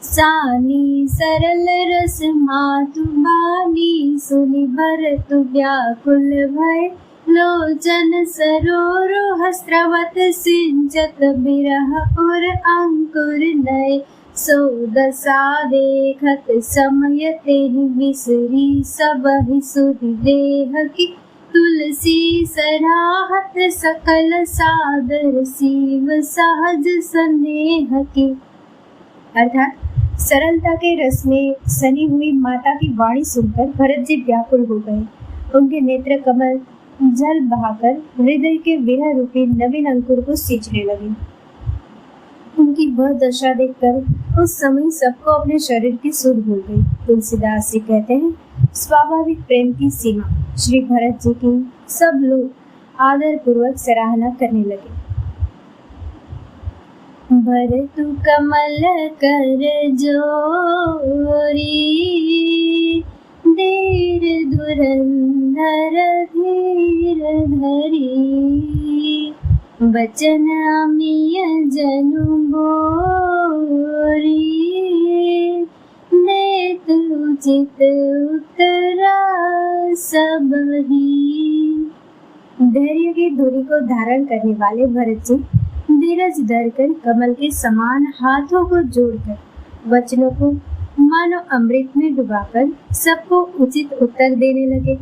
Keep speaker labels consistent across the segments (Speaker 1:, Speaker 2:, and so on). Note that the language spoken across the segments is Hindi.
Speaker 1: सानी सरल रस मातु बानी, सुनि भरतु व्याकुल भय, लोचन सरोरुह स्रवत सिंचत बिरह उर अंकुर नय। सो दशा देखत समय तेहि बिसरी, सबहि सुधि देह की तुलसी सराहत, सकल सादर सीव सहज स्नेह की। अर्थात सरलता के रस में सनी हुई माता की वाणी सुनकर भरत जी व्याकुल हो गए। उनके नेत्र कमल जल बहाकर हृदय के विरह रूपी नवीन अंकुर को सींचने लगे। उनकी वह दशा देखकर उस समय सबको अपने शरीर की सुध भूल गई। तुलसीदास जी कहते हैं, स्वाभाविक प्रेम की सीमा श्री भरत जी की सब लोग आदर पूर्वक सराहना करने लगे। भरतु कमल कर जोरी, धीर धुरंधर धीर धरी, बचन अमिय जनु बोरी, देत उचित उत्तरा सबहि। धैर्य की धुरी को धारण करने वाले भरत जी धीरज धरकर कमल के समान हाथों को जोड़कर वचनों को मानो अमृत में डुबाकर सबको उचित उत्तर देने लगे।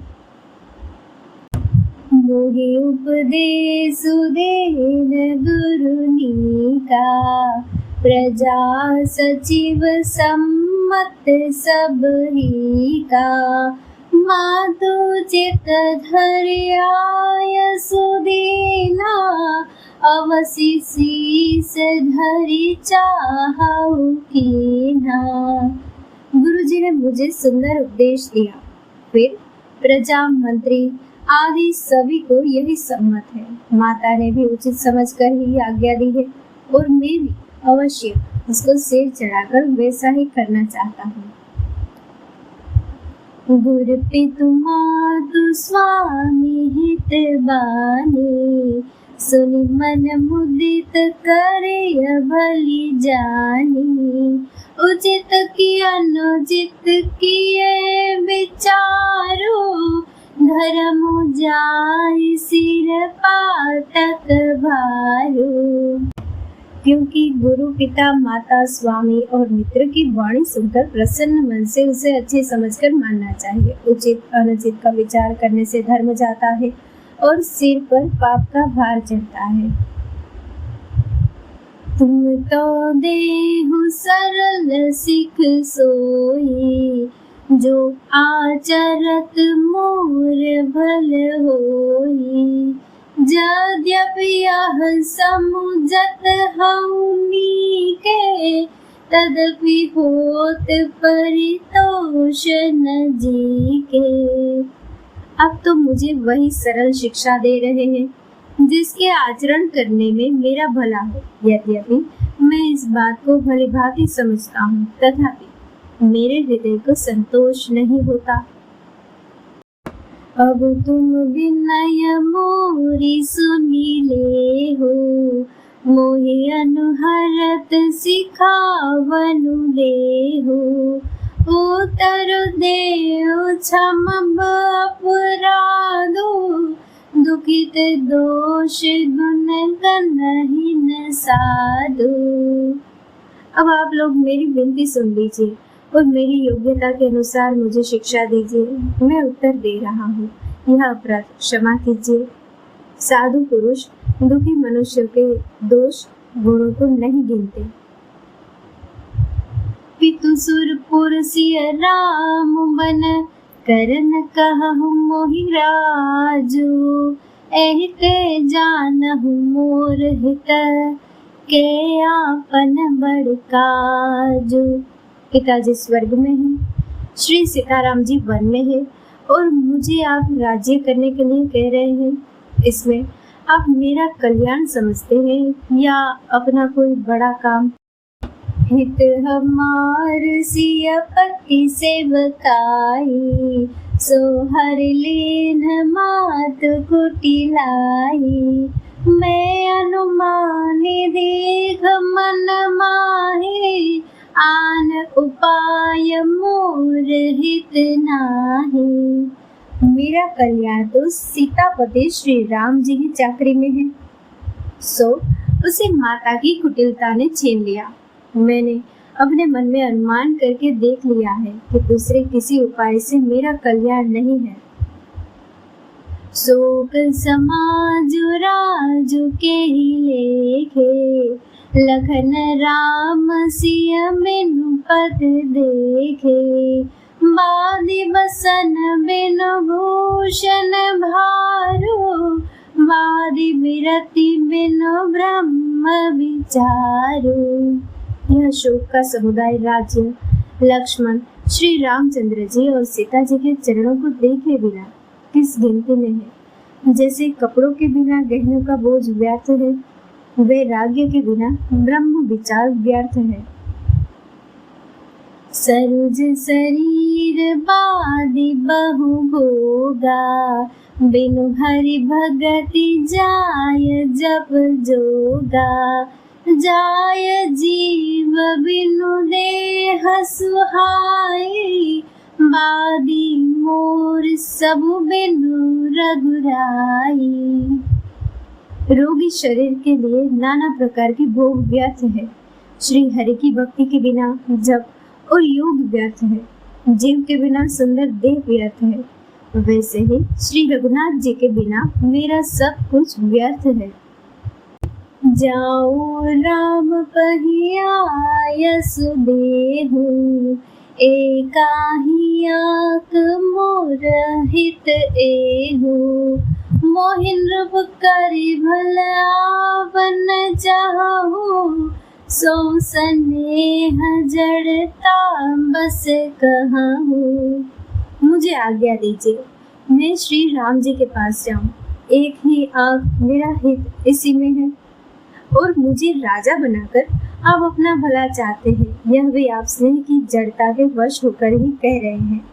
Speaker 1: मोहि उपदेशु देन गुरुनी का, प्रजा सचिव सम्मत सबही का, मातु चित धर्याय सुदीना, अवसि शीस धरि चाहउ कीन्हा। गुरु जी ने मुझे सुंदर उपदेश दिया, फिर प्रजा मंत्री आदि सभी को यही सम्मत है। माता ने भी उचित समझकर ही आज्ञा दी है और मैं भी अवश्य उसको सिर चढ़ाकर वैसा ही करना चाहता हूँ। गुरु पितु मातु स्वामी हित बानी, सुनि मन मुदित करे भली जानी, उचित की अनुचित किए विचारो, धर्म जाय सिर पातक भारो। क्योंकि गुरु पिता माता स्वामी और मित्र की वाणी सुनकर प्रसन्न मन से उसे अच्छे समझकर मानना चाहिए। उचित अनुचित का विचार करने से धर्म जाता है और सिर पर पाप का भार चढ़ता है। तुम तो देहु सरल सिख सोई, जो आचरत मोर भल होई, यद्यपि यह समुझत हउनी के, तदपि होत परितोष न जी के। अब तो मुझे वही सरल शिक्षा दे रहे हैं जिसके आचरण करने में मेरा भला हो। यद्यपि मैं इस बात को भली भांति समझता हूँ, तथापि मेरे हृदय को संतोष नहीं होता। अब तुम विनय मोरी सुनी ले हो, मोहि अनुहरत सिखावनु दे हो, उत्तर देव क्षम अपराधो, दुखित दोष गुण गनहीन साधु। अब आप लोग मेरी विनती सुन लीजिए और मेरी योग्यता के अनुसार मुझे शिक्षा दीजिए। मैं उत्तर दे रहा हूँ, यह अपराध क्षमा कीजिए। साधु पुरुष दुखी मनुष्य के दोष गुणों को नहीं गिनते। पितु सुरपुर सिय राम बन, करन कहु मोहि राजू, एहिते जानहु मोर हित, के आपन बड़ काजू। पिताजी स्वर्ग में हैं, श्री सीताराम जी वन में हैं और मुझे आप राज्य करने के लिए कह रहे हैं। इसमें आप मेरा कल्याण समझते हैं या अपना कोई बड़ा काम? हित हमार सिय पति सेवकाई, सो हर लीन मात कुटिलाई, मैं अनुमानि दीघ मन माही, आन उपाय मोर हित नाही। मेरा कल्याण तो सीतापति श्री राम जी की चाकरी में है, सो उसे माता की कुटिलता ने छीन लिया। मैंने अपने मन में अनुमान करके देख लिया है कि दूसरे किसी उपाय से मेरा कल्याण नहीं है। शोक समाजु राजु के ही लेखे, लखन राम सिय बिनु पद देखे। बादि बसन बिनु भूषण भारो, वादि विरति बिनु ब्रह्म विचारो। यह शोक का समुदाय राज्य लक्ष्मण, श्री रामचंद्र जी और सीता जी के चरणों को देखे बिना किस गिनती में है। जैसे कपड़ों के बिना गहनों का बोझ व्यर्थ है, वैराग्य के बिना ब्रह्म विचार व्यर्थ है। सरोज शरीर बादि बहु भोगा, बिनु हरि भगति जाय जप जोगा। जाय जीव बिनु देह सुहाई, बादी मोर सबु बिनु रघुराई। रोगी शरीर के लिए नाना प्रकार की भोग व्यर्थ है, श्री हरि की भक्ति के बिना जप और योग व्यर्थ है, जीव के बिना सुंदर देह व्यर्थ है। वैसे ही श्री रघुनाथ जी के बिना मेरा सब कुछ व्यर्थ है। जाओ राम पहिया सुदेहु, एकाही आक मोर हित एहु। मोहिन रूप करि भल आवन चाहु, सो स्नेह जड़ता बस कहूँ। मुझे आज्ञा दीजिए, मैं श्री राम जी के पास जाऊं। एक ही आँख मेरा हित इसी में है, और मुझे राजा बनाकर आप अपना भला चाहते हैं, यह भी आप स्नेह की जड़ता के वश होकर ही कह रहे हैं।